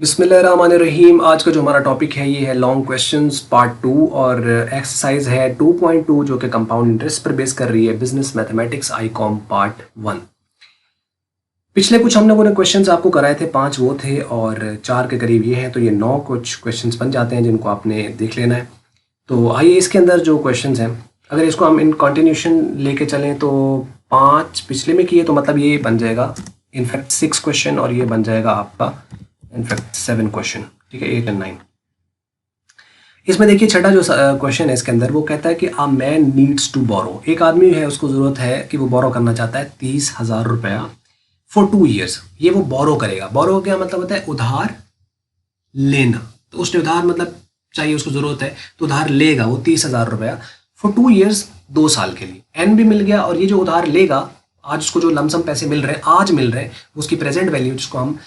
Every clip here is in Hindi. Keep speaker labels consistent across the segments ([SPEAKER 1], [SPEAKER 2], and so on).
[SPEAKER 1] बिस्मिल्लाहिर्रहमानिर्रहीम। आज का जो हमारा टॉपिक है ये है लॉन्ग क्वेश्चंस पार्ट 2 और एक्सरसाइज है 2.2 जो कि कंपाउंड इंटरेस्ट पर बेस कर रही है बिजनेस मैथमेटिक्स आईकॉम पार्ट 1। पिछले कुछ हम लोगों ने क्वेश्चंस आपको कराए थे, 5 वो थे और 4 के करीब ये हैं, तो ये 9 कुछ क्वेश्चंस बन जाते हैं जिनको आपने देख लेना है। तो आइए इसके अंदर जो क्वेश्चंस हैं अगर इसको हम इन कंटिन्यूशन लेके चलें तो 5 पिछले में किए तो मतलब ये बन जाएगा इनफैक्ट 6 क्वेश्चन और ये बन जाएगा आपका इनफैक्ट 7 क्वेश्चन। ठीक है, 8 और 9। इसमें देखिए छठा जो क्वेश्चन है इसके अंदर वो कहता है कि a man needs to borrow. एक आदमी है उसको ज़रूरत है कि वो बोरो करना चाहता है 30,000 रुपया फॉर 2 ईयर्स। ये वो बोरो करेगा। बोरो क्या मतलब होता है? उधार लेना। तो उसने उधार मतलब चाहिए, उसको ज़रूरत है तो उधार लेगा वो 30,000 रुपया फॉर 2 ईयर्स, 2 साल के लिए। एन भी मिल गया और ये जो उधार लेगा आज उसको जो लमसम पैसे मिल रहे हैं आज मिल रहे हैं उसकी प्रेजेंट वैल्यू जिसको हम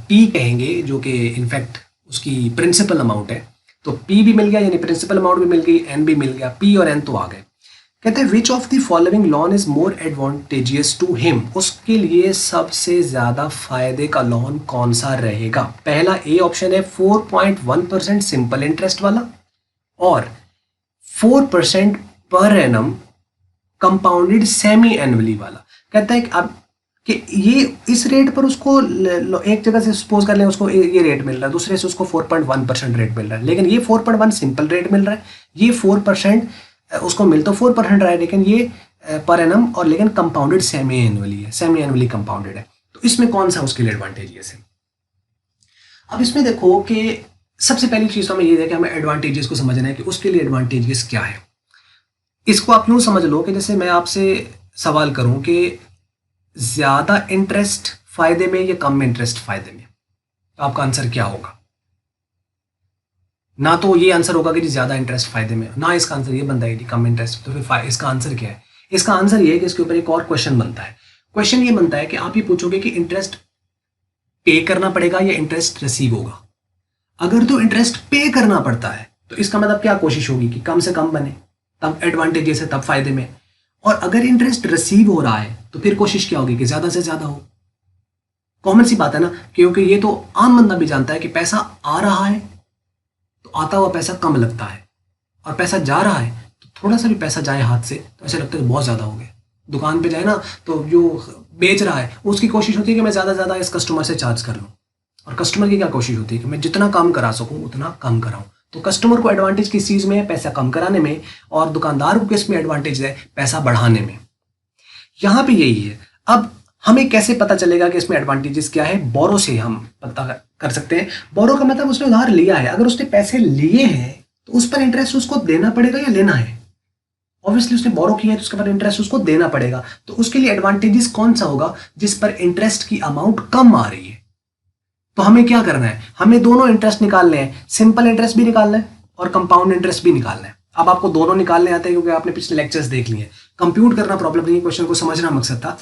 [SPEAKER 1] पी कहेंगे जो कि इनफैक्ट उसकी प्रिंसिपल अमाउंट है। तो पी भी मिल गया यानी प्रिंसिपल अमाउंट भी मिल गई, एन भी मिल गया, पी और एन तो आ गए। कहते हैं which of the following loan is more advantageous to him. उसके लिए सबसे ज्यादा फायदे का लोन कौन सा रहेगा? पहला ए ऑप्शन है 4.1% सिंपल इंटरेस्ट वाला और 4% per annum compounded semi annually वाला। कहता है कि अब कि ये इस रेट पर उसको एक जगह से सपोज कर लें उसको ये रेट मिल रहा है, दूसरे से उसको 4.1% रेट मिल रहा है, लेकिन ये 4.1 सिंपल रेट मिल रहा है, ये 4% उसको मिल तो 4% रहा है, लेकिन ये पर एनम और लेकिन कंपाउंडेड सेमी एनुअली है, सेमी एनुअली कंपाउंडेड है। तो इसमें कौन सा उसके लिए एडवांटेजियस है? अब इसमें देखो कि सबसे पहली चीज तो हमें ये है कि हमें एडवांटेजेस को समझना है कि उसके लिए एडवांटेजेस क्या है। इसको आप यूं समझ लो कि जैसे मैं आपसे सवाल करूं कि ज्यादा इंटरेस्ट फायदे में या कम इंटरेस्ट फायदे में, तो आपका आंसर क्या होगा? ना तो ये आंसर होगा कि ज्यादा इंटरेस्ट फायदे में, ना इसका आंसर ये बनता है कि कम इंटरेस्ट। तो फिर इसका आंसर क्या है? इसका आंसर ये है कि इसके ऊपर एक और क्वेश्चन बनता है। क्वेश्चन ये बनता है कि आप ये पूछोगे कि इंटरेस्ट पे करना पड़ेगा या इंटरेस्ट रिसीव होगा। अगर तो इंटरेस्ट पे करना पड़ता है तो इसका मतलब क्या कोशिश होगी कि कम से कम बने, तब एडवांटेजेस है, तब फायदे में। और अगर इंटरेस्ट रिसीव हो रहा है तो फिर कोशिश क्या होगी कि ज्यादा से ज्यादा हो। कॉमन सी बात है ना, क्योंकि ये तो आम बंदा भी जानता है कि पैसा आ रहा है तो आता हुआ पैसा कम लगता है और पैसा जा रहा है तो थोड़ा सा भी पैसा जाए हाथ से तो ऐसे लगता है बहुत ज्यादा हो गया। दुकान पे जाए ना तो जो बेच रहा है उसकी कोशिश होती है कि मैं ज्यादा ज्यादा इस कस्टमर से चार्ज कर लूँ, और कस्टमर की क्या कोशिश होती है कि मैं जितना कम करा सकूं उतना कम कराऊं। तो कस्टमर को एडवांटेज किस चीज में है? पैसा कम कराने में। और दुकानदार को किस में एडवांटेज है? पैसा बढ़ाने में। यहां पे यही है। अब हमें कैसे पता चलेगा कि इसमें एडवांटेजेस क्या है? बोरो से हम पता कर सकते हैं। बोरो का मतलब उसने उधार लिया है। अगर उसने पैसे लिए हैं तो उस पर इंटरेस्ट उसको देना पड़ेगा या लेना है? ऑब्वियसली उसने बोरो किया है तो उसके बाद इंटरेस्ट उसको देना पड़ेगा। तो उसके लिए एडवांटेजेस कौन सा होगा? जिस पर इंटरेस्ट की अमाउंट कम आ रही है। तो हमें क्या करना है? हमें दोनों इंटरेस्ट निकालने हैं, सिंपल इंटरेस्ट भी निकालना है और कंपाउंड इंटरेस्ट भी निकालना है। अब आपको दोनों निकालने आते हैं क्योंकि आपने पिछले लेक्चर्स देख लिए। कंप्यूट करना प्रॉब्लम नहीं है, क्वेश्चन को समझना मकसद था।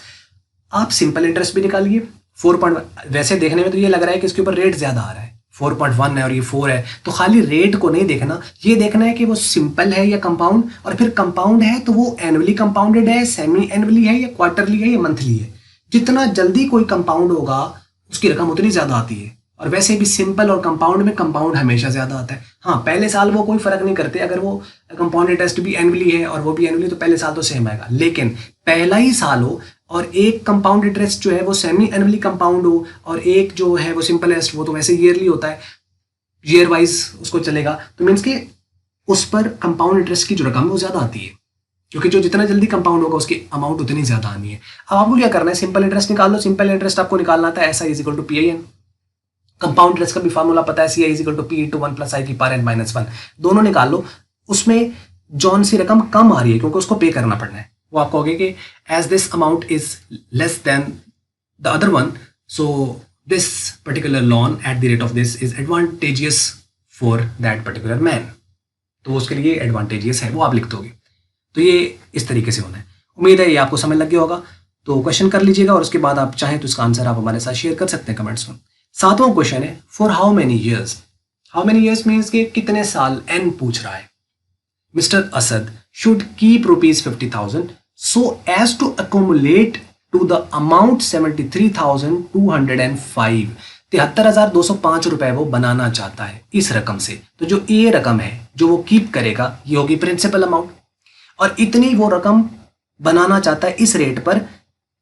[SPEAKER 1] आप सिंपल इंटरेस्ट भी निकालिए 4. वैसे देखने में तो ये लग रहा है कि इसके ऊपर रेट ज्यादा आ रहा है, 4.1 है और ये 4 है, तो खाली रेट को नहीं देखना, ये देखना है कि वो सिंपल है या कंपाउंड। और फिर कंपाउंड है तो वो एनुअली कंपाउंडेड है, सेमी एनुअली है या क्वार्टरली है या मंथली है। जितना जल्दी कोई कंपाउंड होगा उसकी रकम उतनी ज्यादा आती है। और वैसे भी सिंपल और कंपाउंड में कंपाउंड हमेशा ज्यादा आता है। हाँ, पहले साल वो कोई फर्क नहीं करते, अगर वो कंपाउंड इंटरेस्ट भी एनुअली है और वो भी एनुअली तो पहले साल तो सेम आएगा। लेकिन पहला ही साल हो और एक कंपाउंड इंटरेस्ट जो है वो सेमी एनुअली कंपाउंड हो और एक जो है वो सिंपल इंटरेस्ट, वो तो वैसे ईयरली होता है, ईयर वाइज उसको चलेगा, तो मीन्स के उस पर कंपाउंड इंटरेस्ट की जो रकम है वो ज्यादा आती है, क्योंकि जो जितना जल्दी कंपाउंड होगा उसकी अमाउंट उतनी ज्यादा आनी है। अब आपको क्या करना है? सिंपल इंटरेस्ट निकाल लो। सिंपल इंटरेस्ट आपको निकालना था S I is equal to P I N. Compound interest का भी फार्मूला पता है, C I is equal to P into 1 plus I की पावर एन माइनस 1। दोनों निकाल लो। उसमें जौन सी रकम कम आ रही है क्योंकि उसको पे करना पड़ना है, वो आप कहोगे कि as this amount is less than the other one, so this particular loan at the rate of this is advantageous for that particular man. तो उसके लिए एडवांटेजियस है वो आप लिख दोगे। तो ये इस तरीके से होना है। उम्मीद है ये आपको समझ लग गया होगा। तो क्वेश्चन कर लीजिएगा और उसके बाद आप चाहें तो इसका आंसर आप हमारे साथ शेयर कर सकते हैं कमेंट्स में। 7वां क्वेश्चन है for how many years. How many years means कि कितने साल, एन पूछ रहा है। Mister Asad should keep ₹50,000 so as to accumulate to the amount 73,205 73,205 रुपए वो बनाना चाहता है इस रकम से। तो जो ये रकम है जो वो कीप करेगा ये होगी प्रिंसिपल अमाउंट, और इतनी वो रकम बनाना चाहता है इस रेट पर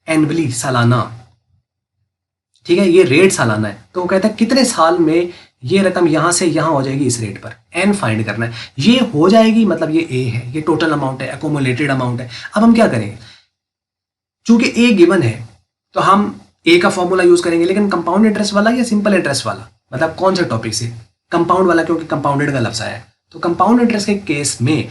[SPEAKER 1] एनुअली, सालाना। ठीक है, ये रेट सालाना है। तो वो कहता है कितने साल में ये रकम यहां से यहां हो जाएगी इस रेट पर, एन फाइंड करना है। ये हो जाएगी मतलब ये ए है, ये टोटल अमाउंट है, एकोमुलेटेड अमाउंट है। अब हम क्या करेंगे, चूंकि ए गिवन है तो हम ए का फॉर्मूला यूज करेंगे, लेकिन कंपाउंड इंटरेस्ट वाला या सिंपल इंटरेस्ट वाला, मतलब कौन से टॉपिक से, कंपाउंड वाला, क्योंकि कंपाउंडेड का लफ्ज आया है। तो कंपाउंड इंटरेस्ट के केस में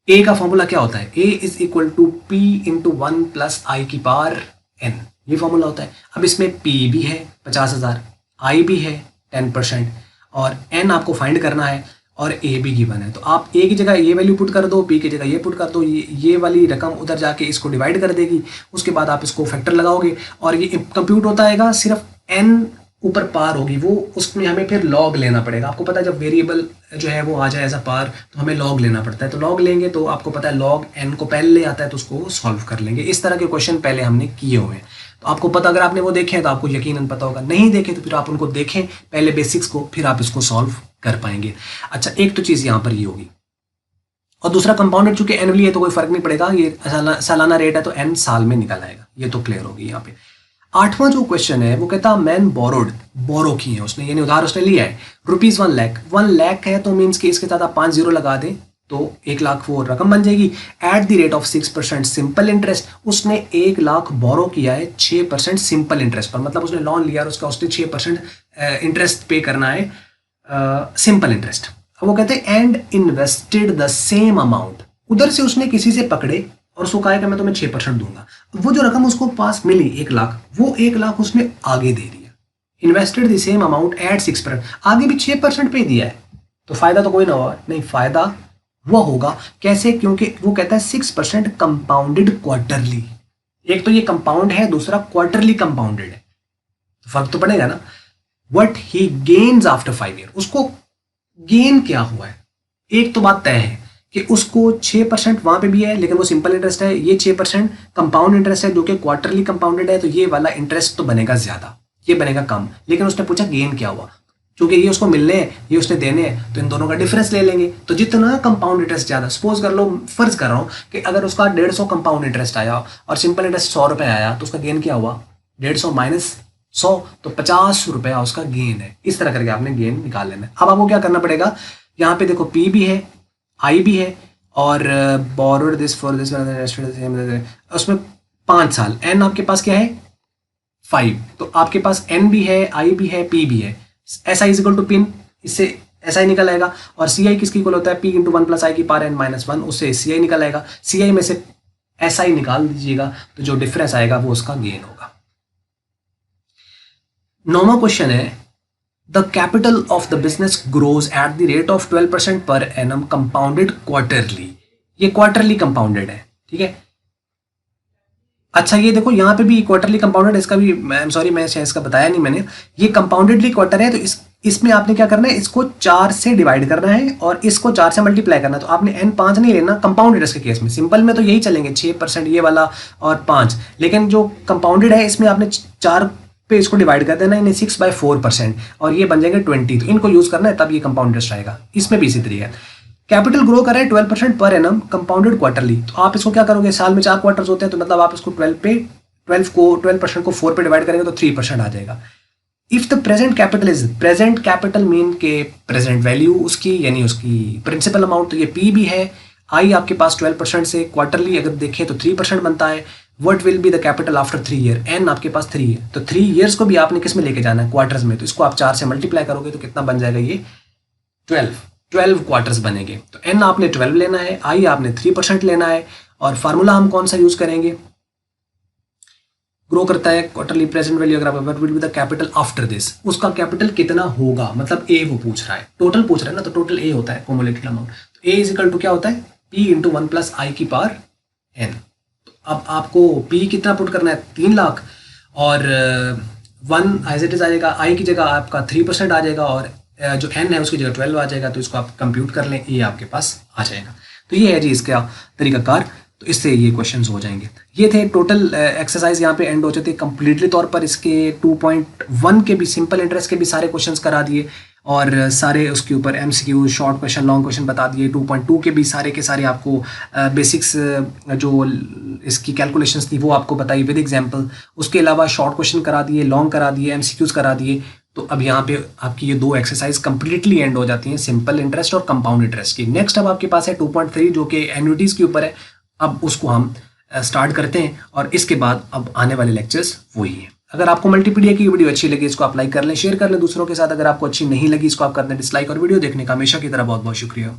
[SPEAKER 1] ए का फॉर्मूला क्या होता है, A is equal to P into 1 plus I की पावर एन, ये फॉर्मूला होता है। अब इसमें पी भी है 50,000, आई भी है 10%, और एन आपको फाइंड करना है, और ए भी गिवन है। तो आप ए की जगह ये वैल्यू पुट कर दो, पी की जगह ये पुट कर दो, ये वाली रकम उधर जाके इसको डिवाइड कर देगी। उसके बाद आप इसको फैक्टर लगाओगे और ये कंप्यूट होता आएगा, सिर्फ एन ऊपर पार होगी वो, उसमें हमें फिर लॉग लेना पड़ेगा। आपको पता है जब वेरिएबल जो है वो आ जाए एज अ पार तो हमें लॉग लेना पड़ता है। तो लॉग लेंगे तो आपको पता है लॉग एन को पहले ले आता है, तो उसको सॉल्व कर लेंगे। इस तरह के क्वेश्चन पहले हमने किए हुए हैं, तो आपको पता, अगर आपने वो देखे हैं तो आपको यकीनन पता होगा। नहीं देखे तो फिर आप उनको देखें पहले बेसिक्स को, फिर आप इसको सॉल्व कर पाएंगे। अच्छा, एक तो चीज़ यहाँ पर ये होगी, और दूसरा कंपाउंडेड चूंकि एनुअली है तो कोई फर्क नहीं पड़ेगा, ये सालाना रेट है तो एन साल में निकल आएगा। ये तो क्लियर होगी यहाँ पे। आठवां जो क्वेश्चन है वो कहता मैन बोरोड, बोरो की है उसने, यानी उधार उसने लिया है ₹1,00,000। 1 लाख है तो मीन्स कि इसके साथ आप 5 जीरो लगा दें तो 1 लाख वो रकम बन जाएगी। Eight the rate of 6% simple interest, उसने 1 लाख बोरो किया है 6% सिंपल इंटरेस्ट पर, मतलब उसने लोन लिया और उसका उसने 6% इंटरेस्ट पे करना है सिंपल इंटरेस्ट। वो कहते हैं and invested the same amount, उधर से उसने किसी से पकड़े और उसको कहा कि मैं तुम्हें 6% दूंगा। वो जो रकम उसको पास मिली 1 लाख, वो 1 लाख उसने आगे दे दिया। Invested the same amount at 6%, आगे भी 6% पे दिया है, तो फायदा तो कोई ना हुआ, नहीं फायदा वो होगा कैसे, क्योंकि वो कहता है 6% कंपाउंडेड क्वार्टरली। एक तो ये कंपाउंड है, दूसरा क्वार्टरली कंपाउंडेड है, तो फर्क तो पड़ेगा ना। What he gains after 5 year, उसको गेन क्या हुआ है। एक तो बात तय है कि उसको 6% वहां पे भी है, लेकिन वो सिंपल इंटरेस्ट है, ये 6% कंपाउंड इंटरेस्ट है जो कि क्वार्टरली कंपाउंडेड है, तो ये वाला इंटरेस्ट तो बनेगा ज्यादा, ये बनेगा कम। लेकिन उसने पूछा गेन क्या हुआ, क्योंकि ये उसको मिलने हैं ये उसने देने हैं, तो इन दोनों का डिफरेंस ले लेंगे। तो जितना कंपाउंड इंटरेस्ट ज्यादा, सपोज कर लो, फर्ज कर रहा हूं कि अगर उसका 150 कंपाउंड इंटरेस्ट आया और सिंपल इंटरेस्ट 100 रुपए आया, तो उसका गेन क्या हुआ, 150 माइनस 100, तो 50 रुपया उसका गेन है। इस तरह करके आपने गेन निकाल लेना है। अब आपको क्या करना पड़ेगा, यहाँ पे देखो पी भी है, आई भी है, और बोरोड दिस फॉर दिस, उसमें 5 साल, एन आपके पास क्या है 5, तो आपके पास एन भी है, आई भी है, पी भी है। S I is equal to PIN, इससे एस आई निकल आएगा, और सी आई किसकी इक्वल होता है, पी इंटू 1 प्लस आई की पावर एन माइनस 1, उससे सी आई निकल आएगा। सी आई में से एस आई निकाल दीजिएगा, तो जो डिफरेंस आएगा वो उसका गेन होगा। 9वां क्वेश्चन है the capital of the business grows eight the rate of 12% per annum compounded quarterly. ये क्वार्टरली कंपाउंडेड है, ठीक है। अच्छा, ये देखो यहाँ पे भी क्वार्टरली कंपाउंडेड, इसका भी मैं सॉरी मैं इसका बताया नहीं मैंने, ये कंपाउंडेडली क्वार्टर है, तो इसमें आपने क्या करना है, इसको 4 से डिवाइड करना है और इसको 4 से मल्टीप्लाई करना है। तो आपने n 5 नहीं लेना कंपाउंड इंटरेस्ट के केस में, सिंपल में तो यही चलेंगे 6% ये वाला और 5, लेकिन जो कंपाउंडेड है इसमें आपने 4 पे इसको डिवाइड कर देना, इन्हें 6/4% और ये बन जाएंगे 20, तो इनको यूज करना है तब ये कंपाउंड इंटरेस्ट आएगा। इसमें भी इसी तरीका है, कैपिटल ग्रो कर रहा है 12% पर एनम कंपाउंडेड क्वार्टरली, तो आप इसको क्या करोगे, साल में 4 क्वार्टर्स होते हैं, तो मतलब आप इसको 12% को 4 पे डिवाइड करेंगे तो 3% आ जाएगा। If the present capital is, present capital mean के प्रेजेंट वैल्यू उसकी, यानी उसकी प्रिंसिपल अमाउंट, तो ये पी भी है, आई आपके पास 12% से क्वार्टरली अगर देखें तो 3% बनता है। What will be the capital after 3 year, एन आपके पास 3 है, तो 3 ईयर्स को भी आपने किस में लेके जाना है, क्वार्टर्स में, तो इसको आप 4 से मल्टीप्लाई करोगे तो कितना बन जाएगा, ये 12 क्वार्टर्स बनेंगे। तो एन आपने 12 लेना है, आई आपने 3% लेना है, और फार्मूला हम कौन सा यूज करेंगे, ग्रो करता है क्वार्टरली प्रेजेंट वैल्यू, अगर what will be the capital after this, उसका कैपिटल कितना होगा, मतलब ए वो पूछ रहा है, टोटल पूछ रहा है ना, तो टोटल ए होता है कॉमुलेटेड अमाउंट, तो ए इज इक्वल टू क्या होता है, पी इंटू 1 प्लस आई की पावर एन। तो अब आपको पी कितना पुट करना है, 3 लाख, और 1 एज इट इज आ जाएगा, आई की जगह आपका 3% आ जाएगा, और जो एन है उसकी जगह 12 आ जाएगा, तो इसको आप कंप्यूट कर लें, ये आपके पास आ जाएगा। तो ये है जी इसका तरीकाकार। तो इससे ये क्वेश्चंस हो जाएंगे। ये थे टोटल एक्सरसाइज, यहाँ पे एंड हो जाते हैं कम्प्लीटली तौर पर। इसके 2.1 के भी सिंपल इंटरेस्ट के भी सारे क्वेश्चंस करा दिए और सारे उसके ऊपर MCQ, short question, long question बता दिए। 2.2 के भी सारे आपको बेसिक्स जो इसकी कैलकुलेशंस थी वो आपको बताई विद एग्जांपल। उसके अलावा शॉर्ट क्वेश्चन करा दिए, लॉन्ग करा दिए, एमसीक्यूज करा दिए। तो अब यहाँ पे आपकी ये 2 एक्सरसाइज कंप्लीटली एंड हो जाती हैं सिंपल इंटरेस्ट और कंपाउंड इंटरेस्ट की। नेक्स्ट अब आपके पास है 2.3 जो कि एन्युटीज़ के ऊपर है। अब उसको हम स्टार्ट करते हैं और इसके बाद अब आने वाले लेक्चर्स वही है। अगर आपको मल्टीपीडिया की वीडियो अच्छी लगी इसको आप लाइक कर लें, शेयर कर लें दूसरों के साथ। अगर आपको अच्छी नहीं लगी इसको आप कर दें डिसलाइक। और वीडियो देखने का हमेशा की तरह बहुत बहुत शुक्रिया।